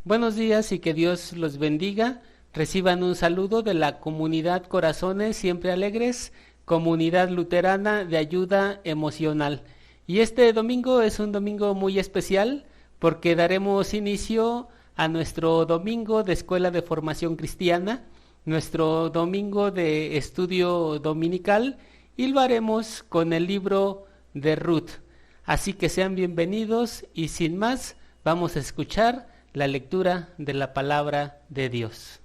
Buenos días y que Dios los bendiga. Reciban un saludo de la comunidad Corazones Siempre Alegres, comunidad luterana de ayuda emocional. Y este domingo es un domingo muy especial porque daremos inicio a nuestro domingo de Escuela de Formación Cristiana, nuestro domingo de estudio dominical, y lo haremos con el libro de Ruth. Así que sean bienvenidos y sin más vamos a escuchar la lectura de la palabra de Dios.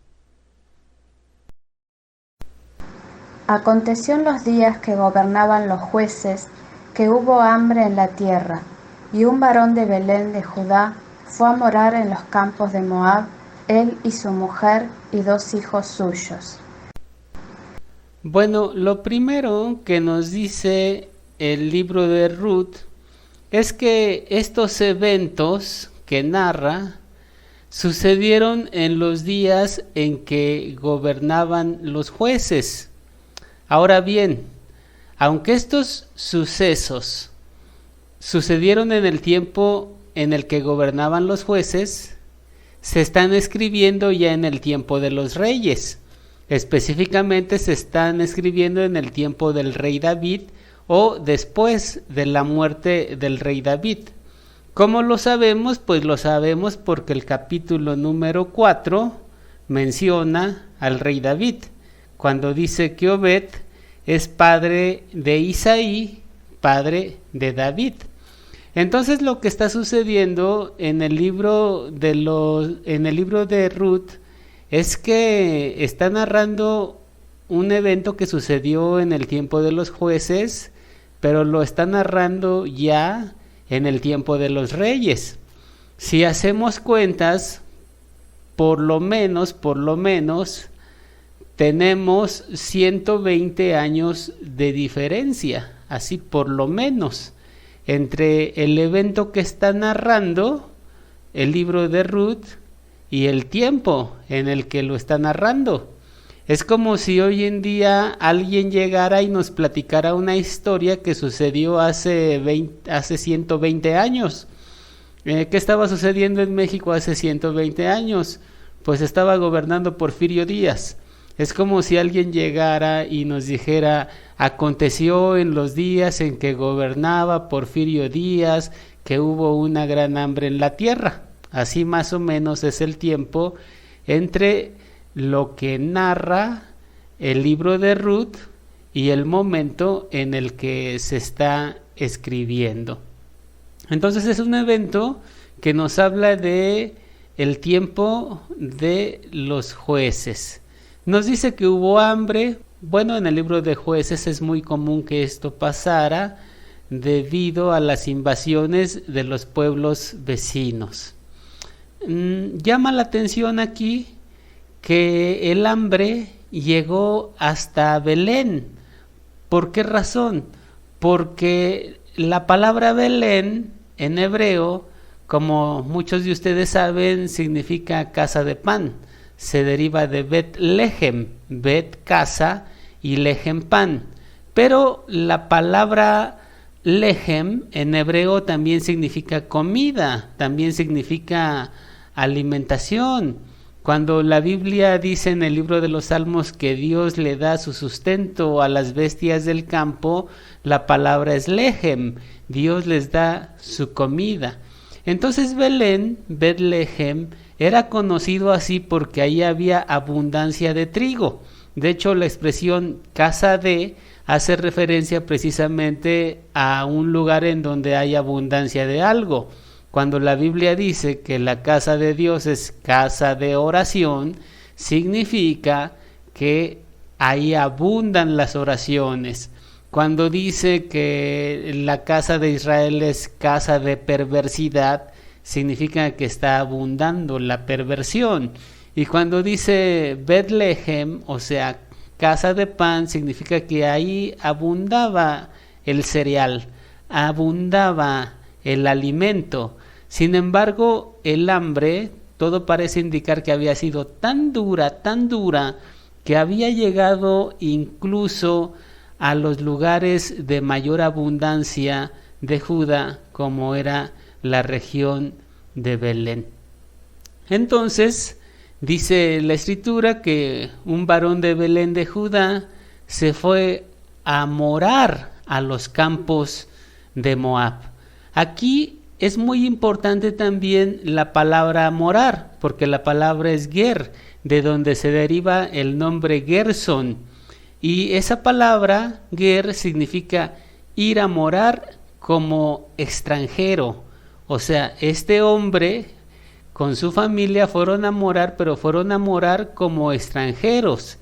Aconteció en los días que gobernaban los jueces, que hubo hambre en la tierra, y un varón de Belén de Judá fue a morar en los campos de Moab, él y su mujer y 2 hijos suyos. Bueno, lo primero que nos dice el libro de Ruth es que estos eventos que narra sucedieron en los días en que gobernaban los jueces. Ahora bien, aunque estos sucesos sucedieron en el tiempo en el que gobernaban los jueces, se están escribiendo ya en el tiempo de los reyes. Específicamente se están escribiendo en el tiempo del rey David o después de la muerte del rey David. ¿Cómo lo sabemos? Pues lo sabemos porque el capítulo número 4 menciona al rey David, cuando dice que Obed es padre de Isaí, padre de David. Entonces lo que está sucediendo en el libro de Ruth es que está narrando un evento que sucedió en el tiempo de los jueces, pero lo está narrando ya en el tiempo de los reyes. Si hacemos cuentas, por lo menos, tenemos 120 años de diferencia, así por lo menos, entre el evento que está narrando el libro de Ruth y el tiempo en el que lo está narrando. Es como si hoy en día alguien llegara y nos platicara una historia que sucedió hace 120 años. ¿Qué estaba sucediendo en México hace 120 años? Pues estaba gobernando Porfirio Díaz. Es como si alguien llegara y nos dijera, aconteció en los días en que gobernaba Porfirio Díaz, que hubo una gran hambre en la tierra. Así más o menos es el tiempo entre lo que narra el libro de Ruth y el momento en el que se está escribiendo. Entonces es un evento que nos habla de el tiempo de los jueces. Nos dice que hubo hambre. Bueno, en el libro de Jueces es muy común que esto pasara debido a las invasiones de los pueblos vecinos. Llama la atención aquí que el hambre llegó hasta Belén. ¿Por qué razón? Porque la palabra Belén en hebreo, como muchos de ustedes saben, significa casa de pan. Se deriva de Bet Lehem, Bet casa y Lehem pan. Pero la palabra Lehem en hebreo también significa comida, también significa alimentación. Cuando la Biblia dice en el libro de los Salmos que Dios le da su sustento a las bestias del campo, la palabra es lehem, Dios les da su comida. Entonces Belén, Betlehem, era conocido así porque ahí había abundancia de trigo. De hecho, la expresión casa de hace referencia precisamente a un lugar en donde hay abundancia de algo. Cuando la Biblia dice que la casa de Dios es casa de oración, significa que ahí abundan las oraciones. Cuando dice que la casa de Israel es casa de perversidad, significa que está abundando la perversión. Y cuando dice Betlehem, o sea, casa de pan, significa que ahí abundaba el cereal, abundaba el alimento. Sin embargo, el hambre, todo parece indicar que había sido tan dura, que había llegado incluso a los lugares de mayor abundancia de Judá, como era la región de Belén. Entonces, dice la Escritura que un varón de Belén de Judá se fue a morar a los campos de Moab. Aquí es muy importante también la palabra morar, porque la palabra es ger, de donde se deriva el nombre Gersón. Y esa palabra, ger, significa ir a morar como extranjero. O sea, este hombre con su familia fueron a morar, pero fueron a morar como extranjeros.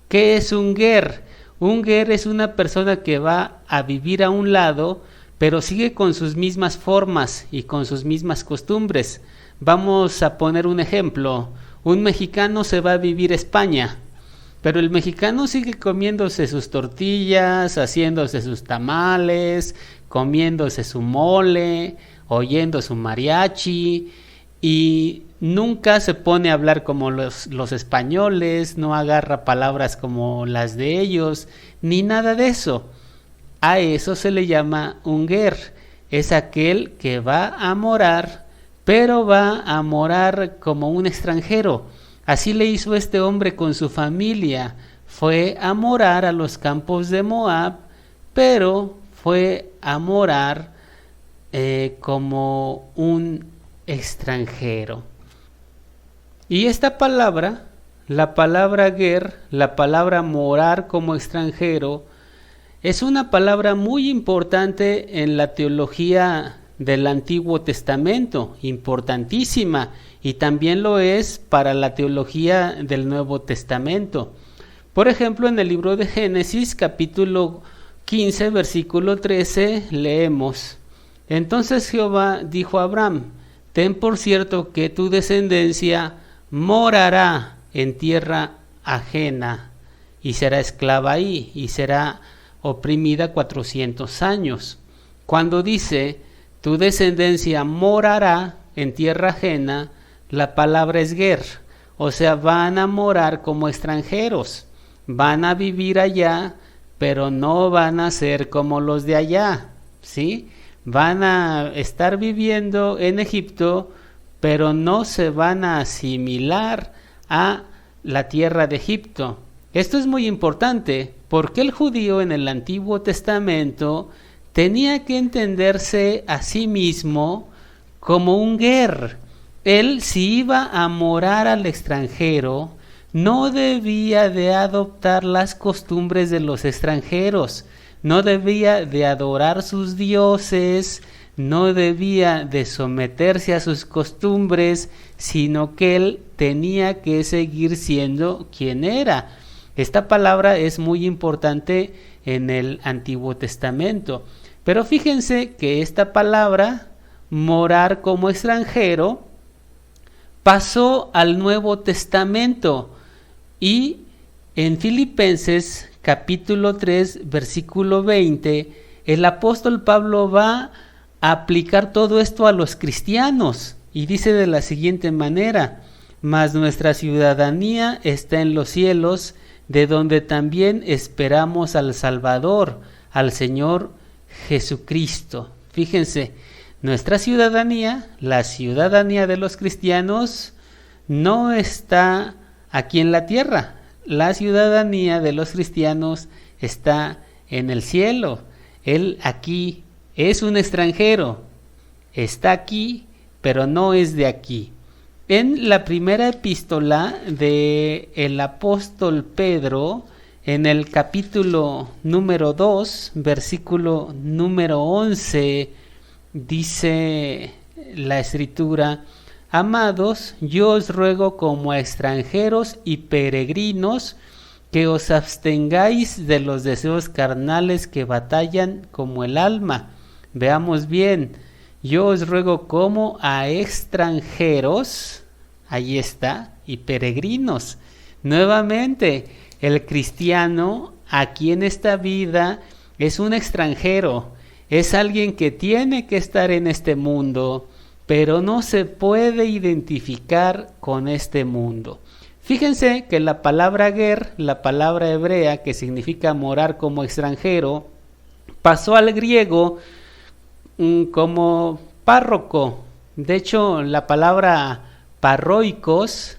¿Qué es un ger? Un ger es una persona que va a vivir a un lado, pero sigue con sus mismas formas y con sus mismas costumbres. Vamos a poner un ejemplo. Un mexicano se va a vivir a España, pero el mexicano sigue comiéndose sus tortillas, haciéndose sus tamales, comiéndose su mole, oyendo su mariachi, y nunca se pone a hablar como los españoles, no agarra palabras como las de ellos, ni nada de eso. A eso se le llama un ger, es aquel que va a morar, pero va a morar como un extranjero. Así le hizo este hombre con su familia, fue a morar a los campos de Moab, pero fue a morar como un extranjero. Y esta palabra, la palabra ger, la palabra morar como extranjero, es una palabra muy importante en la teología del Antiguo Testamento, importantísima, y también lo es para la teología del Nuevo Testamento. Por ejemplo, en el libro de Génesis, capítulo 15, versículo 13, leemos: Entonces Jehová dijo a Abraham: Ten por cierto que tu descendencia morará en tierra ajena, y será esclava ahí, y será oprimida 400 años. Cuando dice tu descendencia morará en tierra ajena, la palabra es ger, o sea, van a morar como extranjeros, van a vivir allá, pero no van a ser como los de allá, ¿sí? Van a estar viviendo en Egipto, pero no se van a asimilar a la tierra de Egipto. Esto es muy importante, porque el judío en el Antiguo Testamento tenía que entenderse a sí mismo como un ger. Él, si iba a morar al extranjero, no debía de adoptar las costumbres de los extranjeros, no debía de adorar sus dioses, no debía de someterse a sus costumbres, sino que él tenía que seguir siendo quien era. Esta palabra es muy importante en el Antiguo Testamento. Pero fíjense que esta palabra, morar como extranjero, pasó al Nuevo Testamento, y en Filipenses capítulo 3 versículo 20, el apóstol Pablo va a aplicar todo esto a los cristianos y dice de la siguiente manera: mas nuestra ciudadanía está en los cielos, de donde también esperamos al Salvador, al Señor Jesucristo. Fíjense, nuestra ciudadanía, la ciudadanía de los cristianos, no está aquí en la tierra. La ciudadanía de los cristianos está en el cielo. Él aquí es un extranjero, está aquí, pero no es de aquí. En la primera epístola del apóstol Pedro, en el capítulo número 2, versículo número 11, dice la Escritura: Amados, yo os ruego como a extranjeros y peregrinos que os abstengáis de los deseos carnales que batallan como el alma. Veamos bien, yo os ruego como a extranjeros, ahí está, y peregrinos. Nuevamente, el cristiano aquí en esta vida es un extranjero, es alguien que tiene que estar en este mundo, pero no se puede identificar con este mundo. Fíjense que la palabra ger, la palabra hebrea que significa morar como extranjero, pasó al griego como párroco. De hecho, la palabra parroicos,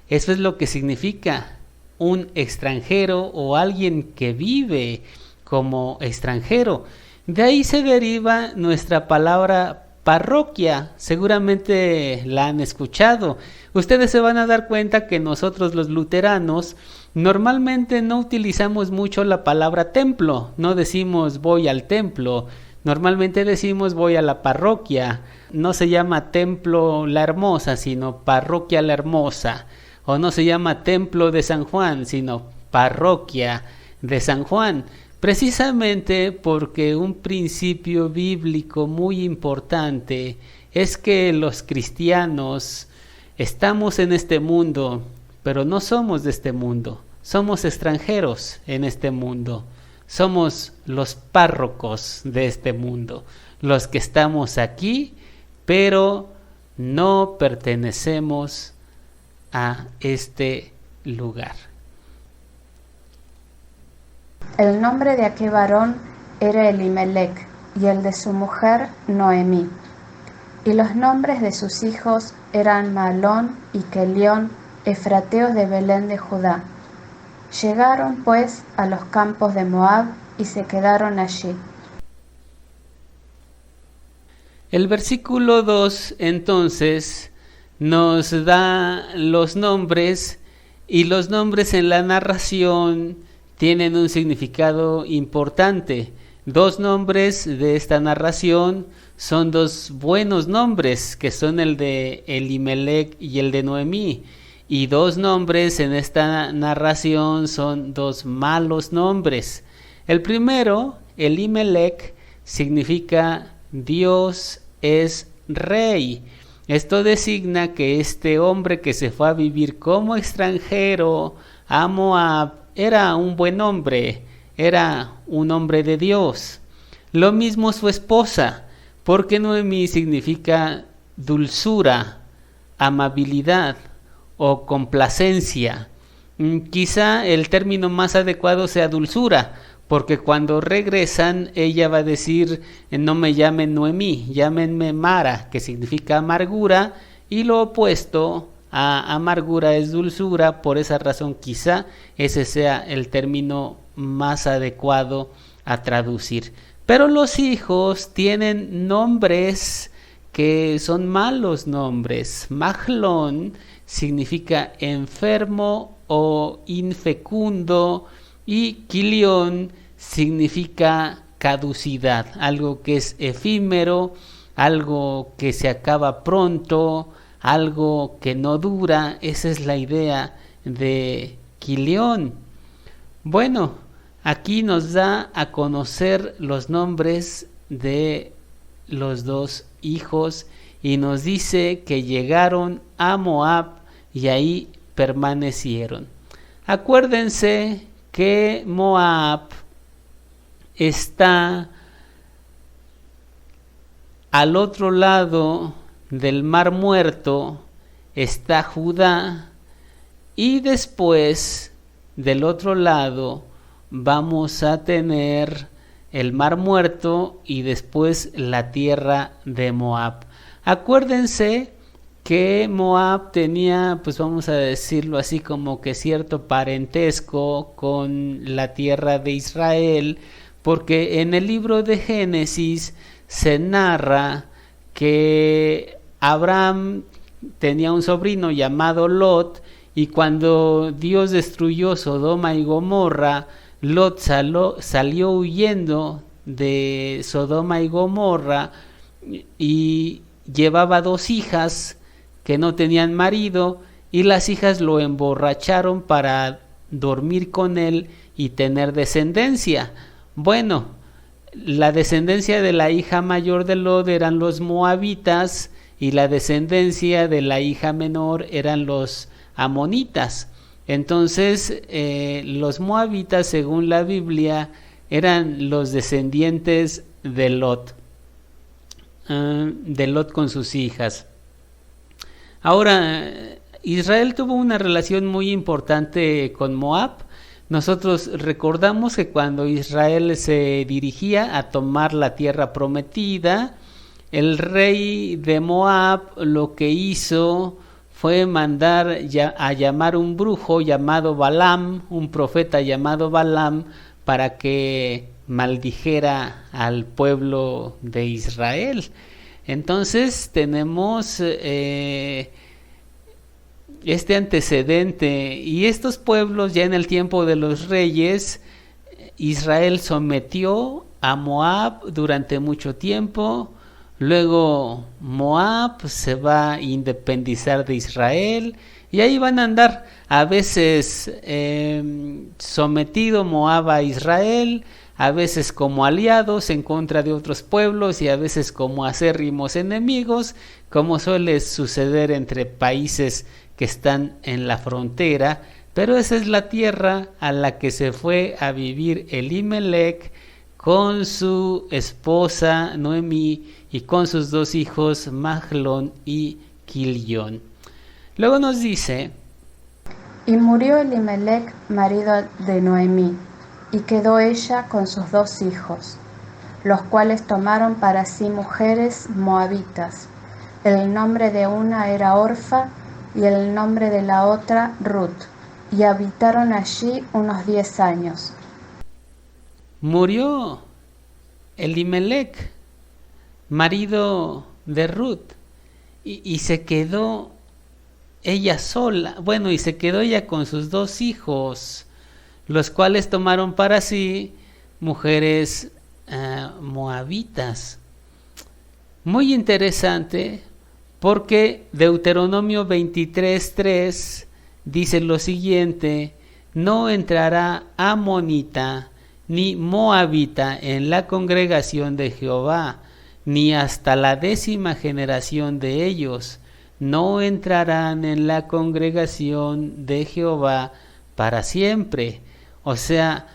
eso es lo que significa un extranjero o alguien que vive como extranjero. De ahí se deriva nuestra palabra parroquia, seguramente la han escuchado. Ustedes se van a dar cuenta que nosotros los luteranos normalmente no utilizamos mucho la palabra templo, no decimos voy al templo, normalmente decimos voy a la parroquia. No se llama templo La Hermosa, sino parroquia La Hermosa, o no se llama templo de San Juan, sino parroquia de San Juan. Precisamente porque un principio bíblico muy importante es que los cristianos estamos en este mundo, pero no somos de este mundo, somos extranjeros en este mundo, somos los párrocos de este mundo, los que estamos aquí, pero no pertenecemos a este lugar. El nombre de aquel varón era Elimelec, y el de su mujer Noemí. Y los nombres de sus hijos eran Mahlón y Kelión, efrateos de Belén de Judá. Llegaron pues a los campos de Moab y se quedaron allí. El versículo 2 entonces nos da los nombres, y los nombres en la narración tienen un significado importante. Dos nombres de esta narración son dos buenos nombres, que son el de Elimelec y el de Noemí. Y dos nombres en esta narración son dos malos nombres. El primero, Elimelec, significa Dios es rey. Esto designa que este hombre que se fue a vivir como extranjero a Moab era un buen hombre, era un hombre de Dios. Lo mismo su esposa, porque Noemí significa dulzura, amabilidad o complacencia. Quizá el término más adecuado sea dulzura, porque cuando regresan ella va a decir: no me llamen Noemí, llámenme Mara, que significa amargura, y lo opuesto a amargura es dulzura. Por esa razón quizá ese sea el término más adecuado a traducir. Pero los hijos tienen nombres que son malos nombres. Mahlón significa enfermo o infecundo, y Kilión significa caducidad, algo que es efímero, algo que se acaba pronto, algo que no dura. Esa es la idea de Kilión. Bueno, aquí nos da a conocer los nombres de los dos hijos y nos dice que llegaron a Moab y ahí permanecieron. Acuérdense que Moab está al otro lado del Mar Muerto, está Judá, y después del otro lado vamos a tener el Mar Muerto y después la tierra de Moab. Acuérdense que Moab tenía, pues vamos a decirlo así, como que cierto parentesco con la tierra de Israel, porque en el libro de Génesis se narra que Abraham tenía un sobrino llamado Lot, y cuando Dios destruyó Sodoma y Gomorra, Lot salió huyendo de Sodoma y Gomorra y llevaba 2 hijas que no tenían marido, y las hijas lo emborracharon para dormir con él y tener descendencia. Bueno, la descendencia de la hija mayor de Lot eran los moabitas, y la descendencia de la hija menor eran los amonitas. Entonces los moabitas, según la Biblia, eran los descendientes de Lot con sus hijas. Ahora, Israel tuvo una relación muy importante con Moab. Nosotros recordamos que cuando Israel se dirigía a tomar la tierra prometida, el rey de Moab lo que hizo fue mandar a llamar un brujo llamado Balaam, un profeta llamado Balaam, para que maldijera al pueblo de Israel. Entonces tenemos este antecedente, y estos pueblos ya en el tiempo de los reyes, Israel sometió a Moab durante mucho tiempo. Luego Moab se va a independizar de Israel y ahí van a andar, a veces sometido Moab a Israel, a veces como aliados en contra de otros pueblos y a veces como acérrimos enemigos, como suele suceder entre países que están en la frontera. Pero esa es la tierra a la que se fue a vivir Elimelec con su esposa Noemí y con sus dos hijos Mahlón y Quilión. Luego nos dice: y murió Elimelec, marido de Noemí, y quedó ella con sus dos hijos, los cuales tomaron para sí mujeres moabitas. El nombre de una era Orfa y el nombre de la otra Ruth, y habitaron allí unos 10 años. Murió Elimelec, marido de Ruth, y se quedó ella sola, y se quedó ella con sus dos hijos, los cuales tomaron para sí mujeres moabitas. Muy interesante, porque Deuteronomio 23:3 dice lo siguiente: no entrará amonita ni moabita en la congregación de Jehová, ni hasta la 10ª generación de ellos. No entrarán en la congregación de Jehová para siempre. O sea,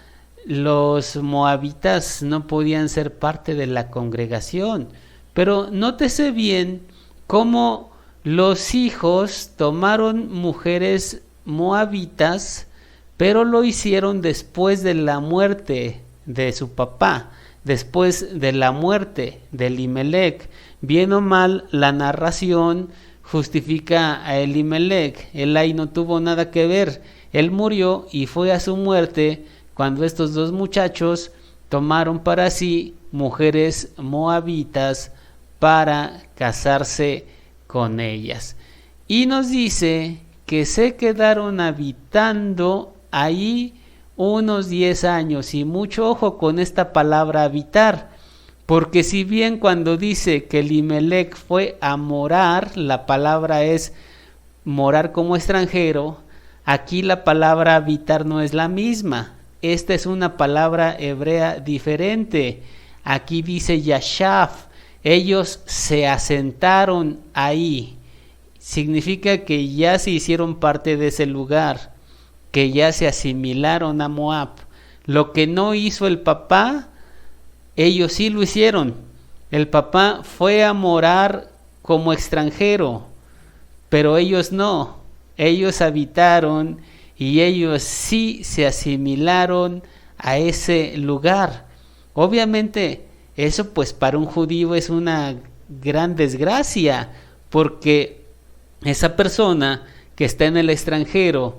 los moabitas no podían ser parte de la congregación. Pero nótese bien cómo los hijos tomaron mujeres moabitas, pero lo hicieron después de la muerte de su papá, después de la muerte de Elimelec. Bien o mal, la narración justifica a Elimelec. Él ahí no tuvo nada que ver. Él murió y fue a su muerte cuando estos dos muchachos tomaron para sí mujeres moabitas para casarse con ellas. Y nos dice que se quedaron habitando ahí unos 10 años. Y mucho ojo con esta palabra habitar, porque si bien cuando dice que Elimelec fue a morar, la palabra es morar como extranjero, aquí la palabra habitar no es la misma. Esta es una palabra hebrea diferente. Aquí dice yashav, ellos se asentaron ahí. Significa que ya se hicieron parte de ese lugar, que ya se asimilaron a Moab. Lo que no hizo el papá, ellos sí lo hicieron. El papá fue a morar como extranjero, pero ellos no. Ellos habitaron y ellos sí se asimilaron a ese lugar. Obviamente, eso pues para un judío es una gran desgracia, porque esa persona que está en el extranjero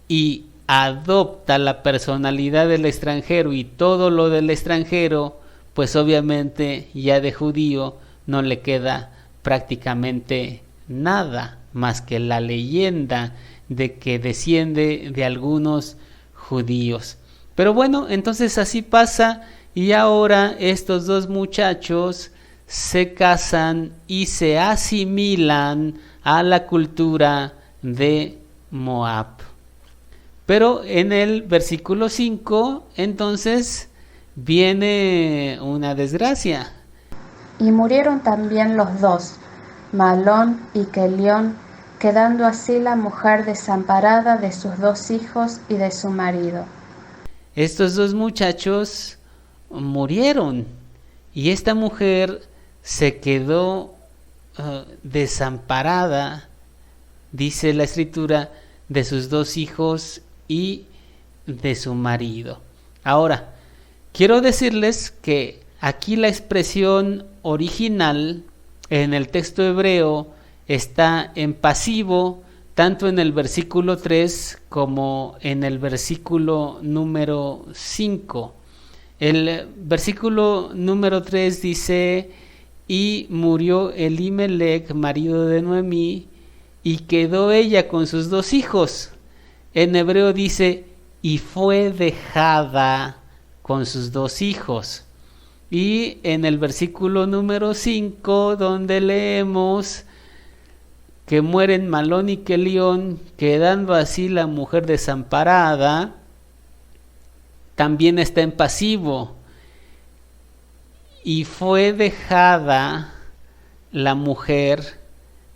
y adopta la personalidad del extranjero y todo lo del extranjero, pues obviamente ya de judío no le queda prácticamente nada más que la leyenda de que desciende de algunos judíos. Pero bueno, entonces así pasa, y ahora estos dos muchachos se casan y se asimilan a la cultura de Moab. Pero en el versículo 5, entonces, viene una desgracia. Y murieron también los dos, Mahlón y Quilión, quedando así la mujer desamparada de sus dos hijos y de su marido. Estos dos muchachos murieron y esta mujer se quedó desamparada, dice la escritura, de sus dos hijos y de su marido. Ahora, quiero decirles que aquí la expresión original en el texto hebreo está en pasivo, tanto en el versículo 3 como en el versículo número 5. El versículo número 3 dice: y murió Elimelech, marido de Noemí, y quedó ella con sus 2 hijos. En hebreo dice: y fue dejada con sus 2 hijos. Y en el versículo número 5, donde leemos que mueren Malón y Kelión, quedando así la mujer desamparada, también está en pasivo. Y fue dejada la mujer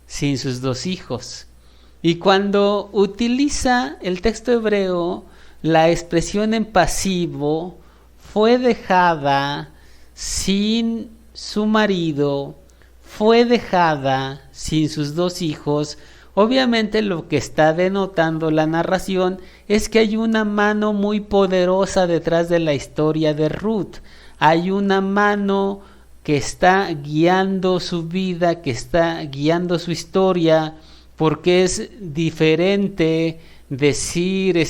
sin sus 2 hijos. Y cuando utiliza el texto hebreo la expresión en pasivo, fue dejada sin su marido, fue dejada sin sus 2 hijos, obviamente lo que está denotando la narración es que hay una mano muy poderosa detrás de la historia de Ruth. Hay una mano que está guiando su vida, que está guiando su historia, porque es diferente decir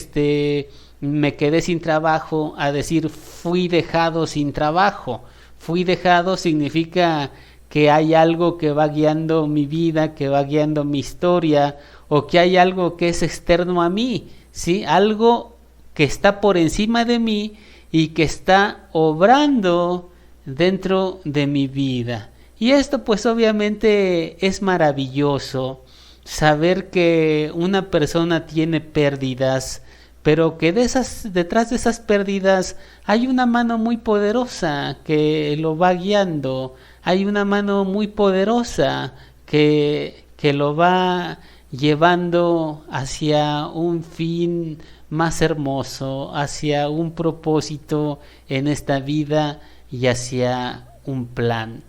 me quedé sin trabajo a decir fui dejado sin trabajo. Fui dejado significa que hay algo que va guiando mi vida, que va guiando mi historia, o que hay algo que es externo a mí, ¿sí? Algo que está por encima de mí y que está obrando dentro de mi vida. Y esto pues obviamente es maravilloso, saber que una persona tiene pérdidas, pero que detrás de esas pérdidas hay una mano muy poderosa que lo va guiando, hay una mano muy poderosa que lo va llevando hacia un fin más hermoso, hacia un propósito en esta vida y hacia un plan.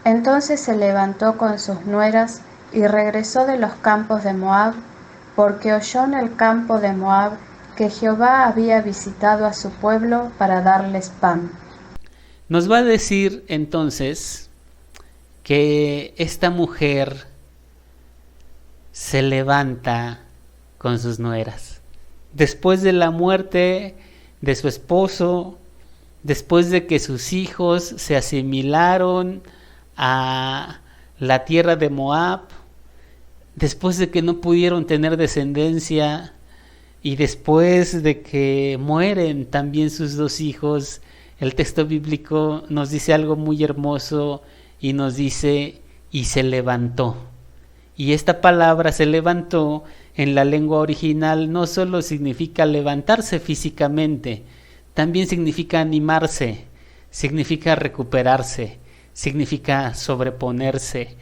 Entonces se levantó con sus nueras y regresó de los campos de Moab, porque oyó en el campo de Moab que Jehová había visitado a su pueblo para darles pan. Nos va a decir entonces que esta mujer se levanta con sus nueras. Después de la muerte de su esposo, después de que sus hijos se asimilaron a la tierra de Moab, después de que no pudieron tener descendencia y después de que mueren también sus 2 hijos, el texto bíblico nos dice algo muy hermoso y nos dice: y se levantó. Y esta palabra se levantó en la lengua original no solo significa levantarse físicamente, también significa animarse, significa recuperarse, significa sobreponerse.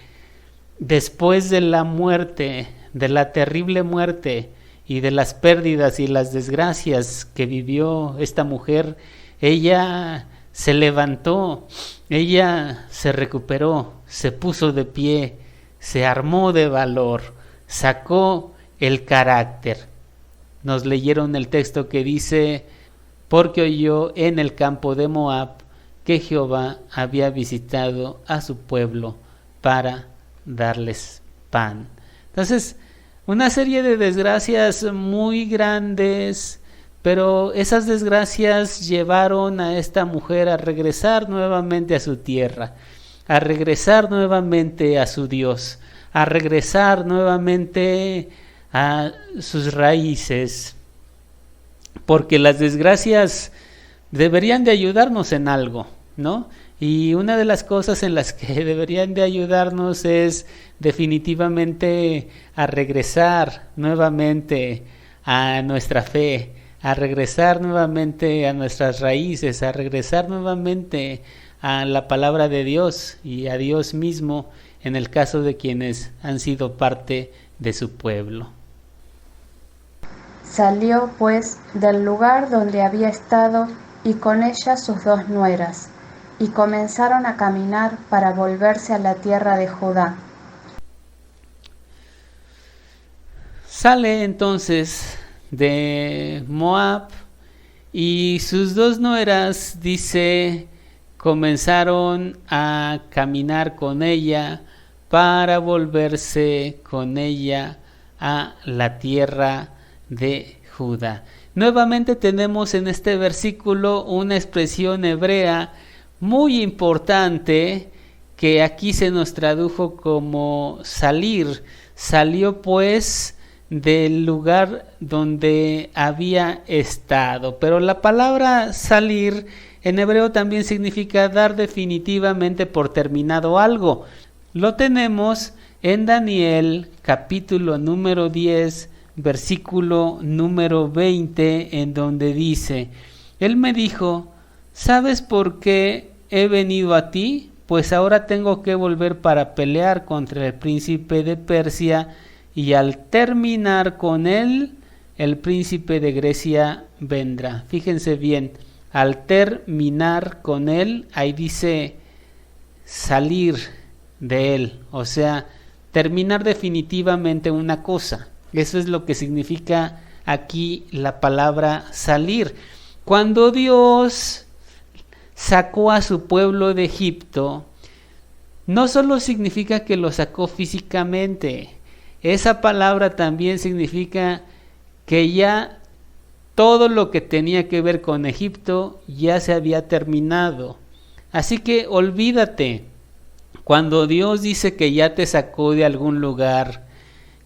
Después de la muerte, de la terrible muerte y de las pérdidas y las desgracias que vivió esta mujer, ella se levantó, ella se recuperó, se puso de pie, se armó de valor, sacó el carácter. Nos leyeron el texto que dice: porque oyó en el campo de Moab que Jehová había visitado a su pueblo para darles pan. Entonces, una serie de desgracias muy grandes, pero esas desgracias llevaron a esta mujer a regresar nuevamente a su tierra, a regresar nuevamente a su Dios, a regresar nuevamente a sus raíces, porque las desgracias deberían de ayudarnos en algo, ¿no? Y una de las cosas en las que deberían de ayudarnos es definitivamente a regresar nuevamente a nuestra fe, a regresar nuevamente a nuestras raíces, a regresar nuevamente a la palabra de Dios y a Dios mismo en el caso de quienes han sido parte de su pueblo. Salió pues del lugar donde había estado y con ella sus 2 nueras, y comenzaron a caminar para volverse a la tierra de Judá. Sale entonces de Moab y sus 2 nueras, dice, comenzaron a caminar con ella para volverse con ella a la tierra de Judá. Nuevamente tenemos en este versículo una expresión hebrea muy importante que aquí se nos tradujo como salir. Salió pues del lugar donde había estado. Pero la palabra salir en hebreo también significa dar definitivamente por terminado algo. Lo tenemos en Daniel capítulo número 10, versículo número 20, en donde dice: Él me dijo, ¿sabes por qué he venido a ti? Pues ahora tengo que volver para pelear contra el príncipe de Persia, y al terminar con él, el príncipe de Grecia vendrá. Fíjense bien, al terminar con él, ahí dice salir de él, o sea, terminar definitivamente una cosa. Eso es lo que significa aquí la palabra salir. Cuando Dios sacó a su pueblo de Egipto, no solo significa que lo sacó físicamente, esa palabra también significa que ya todo lo que tenía que ver con Egipto ya se había terminado. Así que olvídate, cuando Dios dice que ya te sacó de algún lugar,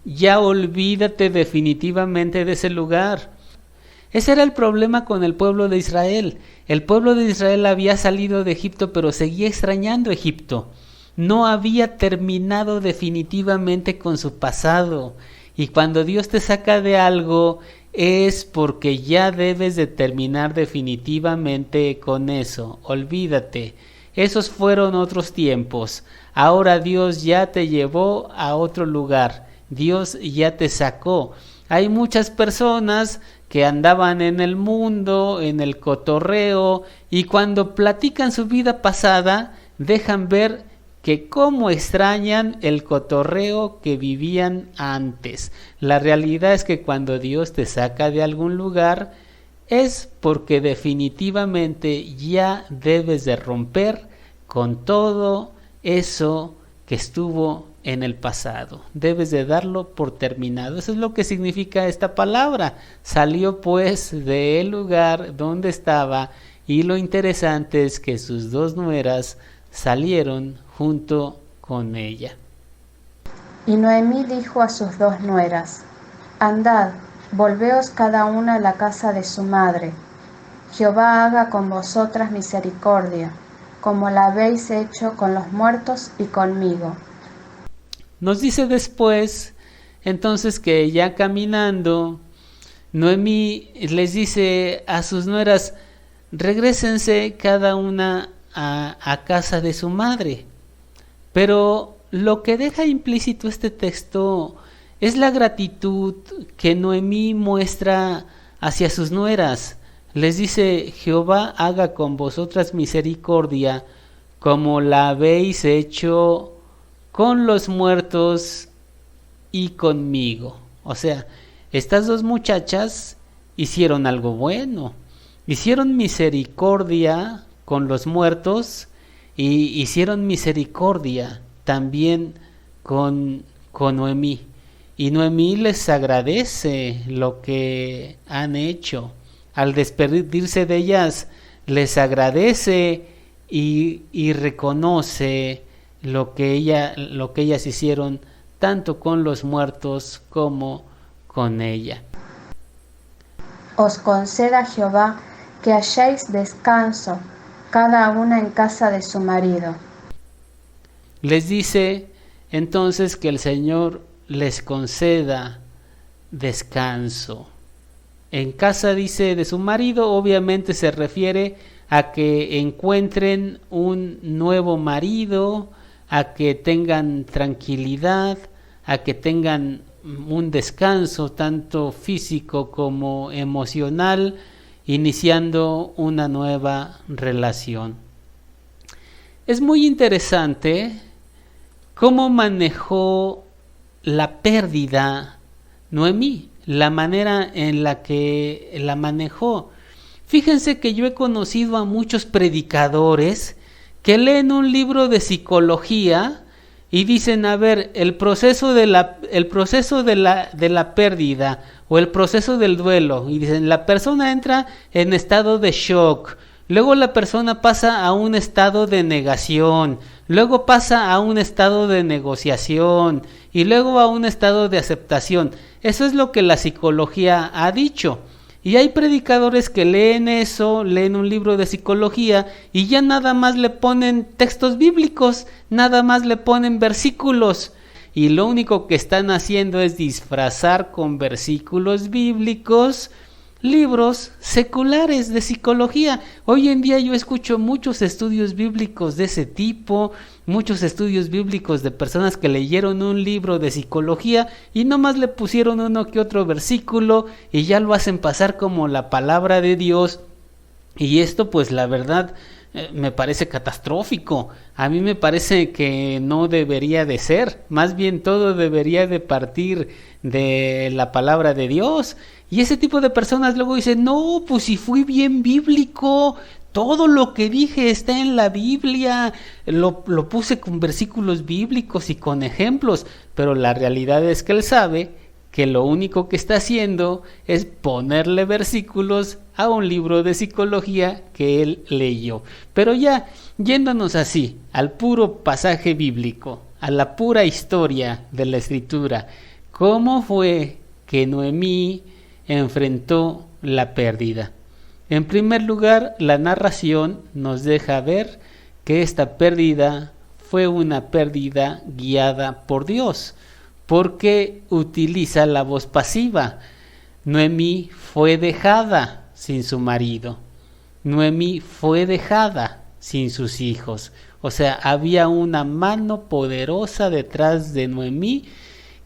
ya olvídate definitivamente de ese lugar. Ese era el problema con el pueblo de Israel. El pueblo de Israel había salido de Egipto, pero seguía extrañando Egipto. No había terminado definitivamente con su pasado. Y cuando Dios te saca de algo, es porque ya debes de terminar definitivamente con eso. Olvídate. Esos fueron otros tiempos. Ahora Dios ya te llevó a otro lugar. Dios ya te sacó. Hay muchas personas que andaban en el mundo, en el cotorreo, y cuando platican su vida pasada, dejan ver que cómo extrañan el cotorreo que vivían antes. La realidad es que cuando Dios te saca de algún lugar, es porque definitivamente ya debes de romper con todo eso que estuvo en el pasado. Debes de darlo por terminado. Eso es lo que significa esta palabra. Salió pues del lugar donde estaba, y lo interesante es que sus dos nueras salieron junto con ella. Y Noemí dijo a sus dos nueras: Andad, volveos cada una a la casa de su madre. Jehová haga con vosotras misericordia, como la habéis hecho con los muertos y conmigo. Nos dice después, entonces, que ya caminando, Noemí les dice a sus nueras: regrésense cada una a casa de su madre. Pero lo que deja implícito este texto es la gratitud que Noemí muestra hacia sus nueras. Les dice: Jehová haga con vosotras misericordia, como la habéis hecho con los muertos y conmigo. O sea, estas dos muchachas hicieron algo bueno, hicieron misericordia con los muertos y hicieron misericordia también con Noemí. Y Noemí les agradece lo que han hecho. Al despedirse de ellas, les agradece y reconoce lo que ellas hicieron, tanto con los muertos como con ella. Os conceda Jehová que halléis descanso, cada una en casa de su marido. Les dice entonces que el Señor les conceda descanso. En casa, dice, de su marido, obviamente se refiere a que encuentren un nuevo marido, a que tengan tranquilidad, a que tengan un descanso tanto físico como emocional, iniciando una nueva relación. Es muy interesante cómo manejó la pérdida Noemí, la manera en la que la manejó. Fíjense que yo he conocido a muchos predicadores que leen un libro de psicología y dicen, a ver, el proceso de la pérdida o el proceso del duelo, y dicen, la persona entra en estado de shock, luego la persona pasa a un estado de negación, luego pasa a un estado de negociación y luego a un estado de aceptación. Eso es lo que la psicología ha dicho. Y hay predicadores que leen eso, leen un libro de psicología y ya nada más le ponen textos bíblicos, nada más le ponen versículos. Y lo único que están haciendo es disfrazar con versículos bíblicos libros seculares de psicología. Hoy en día yo escucho muchos estudios bíblicos de ese tipo, muchos estudios bíblicos de personas que leyeron un libro de psicología y nomás le pusieron uno que otro versículo y ya lo hacen pasar como la palabra de Dios. Y esto pues la verdad me parece catastrófico. A mí me parece que no debería de ser, más bien todo debería de partir de la palabra de Dios. Y ese tipo de personas luego dicen, no, pues si fui bien bíblico, todo lo que dije está en la Biblia, lo puse con versículos bíblicos y con ejemplos, pero la realidad es que él sabe que lo único que está haciendo es ponerle versículos a un libro de psicología que él leyó. Pero ya, yéndonos así, al puro pasaje bíblico, a la pura historia de la Escritura, ¿cómo fue que Noemí enfrentó la pérdida? En primer lugar, la narración nos deja ver que esta pérdida fue una pérdida guiada por Dios, porque utiliza la voz pasiva. Noemí fue dejada sin su marido. Noemí fue dejada sin sus hijos. O sea, había una mano poderosa detrás de Noemí,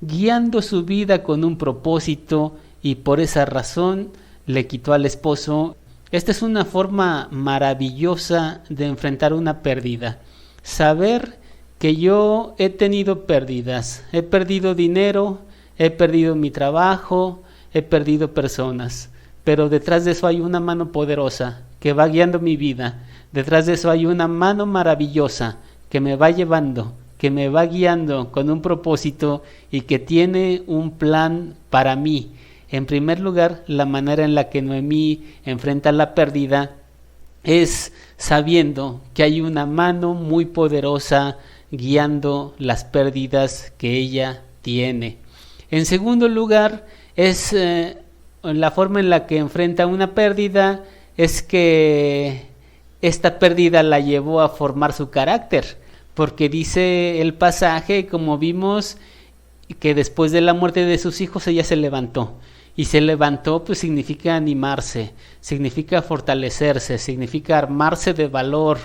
guiando su vida con un propósito, y por esa razón le quitó al esposo. Esta es una forma maravillosa de enfrentar una pérdida. Saber que yo he tenido pérdidas, he perdido dinero, he perdido mi trabajo, he perdido personas, pero detrás de eso hay una mano poderosa que va guiando mi vida. Detrás de eso hay una mano maravillosa que me va llevando, que me va guiando con un propósito y que tiene un plan para mí. En primer lugar, la manera en la que Noemí enfrenta la pérdida es sabiendo que hay una mano muy poderosa guiando las pérdidas que ella tiene. En segundo lugar, es la forma en la que enfrenta una pérdida, es que esta pérdida la llevó a formar su carácter, porque dice el pasaje, como vimos, que después de la muerte de sus hijos ella se levantó. Y se levantó pues significa animarse, significa fortalecerse, significa armarse de valor,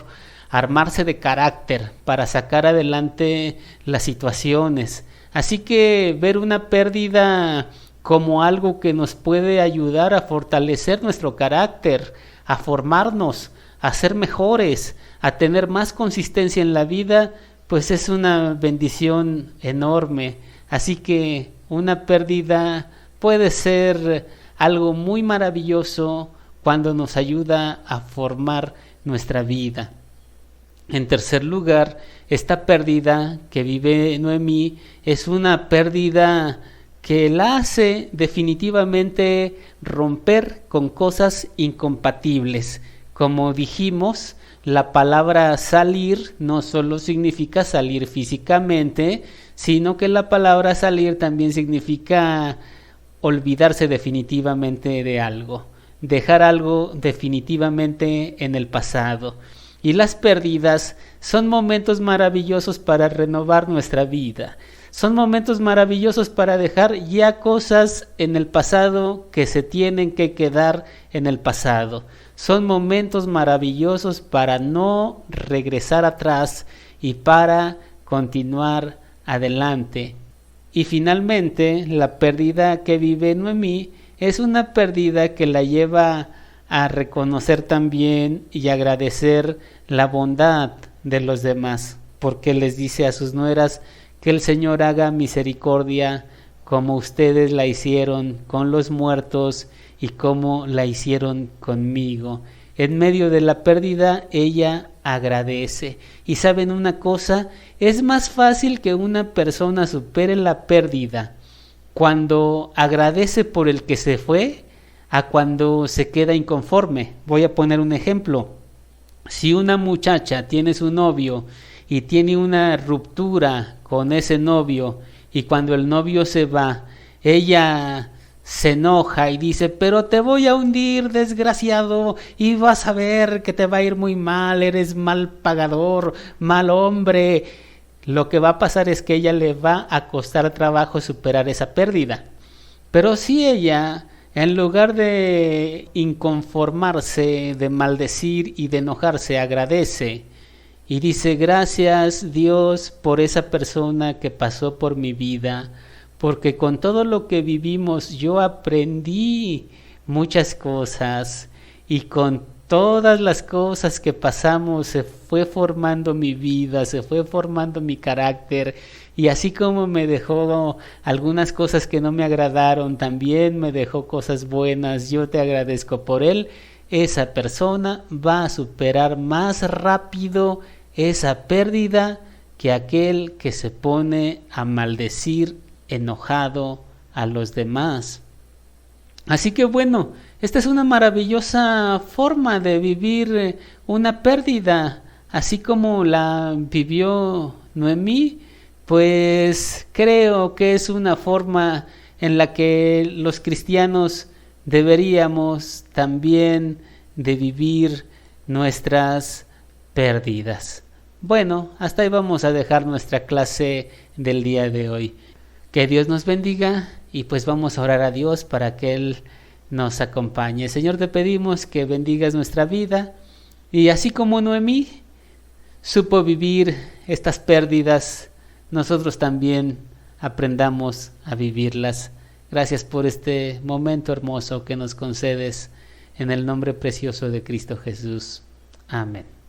armarse de carácter para sacar adelante las situaciones. Así que ver una pérdida como algo que nos puede ayudar a fortalecer nuestro carácter, a formarnos, a ser mejores, a tener más consistencia en la vida, pues es una bendición enorme. Así que una pérdida puede ser algo muy maravilloso cuando nos ayuda a formar nuestra vida. En tercer lugar, esta pérdida que vive Noemí es una pérdida que la hace definitivamente romper con cosas incompatibles. Como dijimos, la palabra salir no solo significa salir físicamente, sino que la palabra salir también significa olvidarse definitivamente de algo, dejar algo definitivamente en el pasado. Y las pérdidas son momentos maravillosos para renovar nuestra vida. Son momentos maravillosos para dejar ya cosas en el pasado que se tienen que quedar en el pasado. Son momentos maravillosos para no regresar atrás y para continuar adelante. Y finalmente, la pérdida que vive Noemí es una pérdida que la lleva a reconocer también y agradecer la bondad de los demás, porque les dice a sus nueras que el Señor haga misericordia como ustedes la hicieron con los muertos y como la hicieron conmigo. en medio de la pérdida, ella agradece. Y saben una cosa, es más fácil que una persona supere la pérdida cuando agradece por el que se fue, a cuando se queda inconforme. Voy a poner un ejemplo. Si una muchacha tiene su novio y tiene una ruptura con ese novio, y cuando el novio se va, ella se enoja y dice: pero te voy a hundir, desgraciado, y vas a ver que te va a ir muy mal, eres mal pagador, mal hombre. Lo que va a pasar es que ella le va a costar trabajo superar esa pérdida. Pero si ella, en lugar de inconformarse, de maldecir y de enojarse, agradece y dice: gracias Dios por esa persona que pasó por mi vida, porque con todo lo que vivimos yo aprendí muchas cosas, y con todas las cosas que pasamos se fue formando mi vida, se fue formando mi carácter, y así como me dejó algunas cosas que no me agradaron, también me dejó cosas buenas. Yo te agradezco por él. Esa persona va a superar más rápido esa pérdida que aquel que se pone a maldecir enojado a los demás. Así que bueno, esta es una maravillosa forma de vivir una pérdida, así como la vivió Noemí. Pues creo que es una forma en la que los cristianos deberíamos también de vivir nuestras pérdidas. Bueno, hasta ahí vamos a dejar nuestra clase del día de hoy. Que Dios nos bendiga, y pues vamos a orar a Dios para que Él nos acompañe. Señor, te pedimos que bendigas nuestra vida, y así como Noemí supo vivir estas pérdidas, nosotros también aprendamos a vivirlas. Gracias por este momento hermoso que nos concedes, en el nombre precioso de Cristo Jesús. Amén.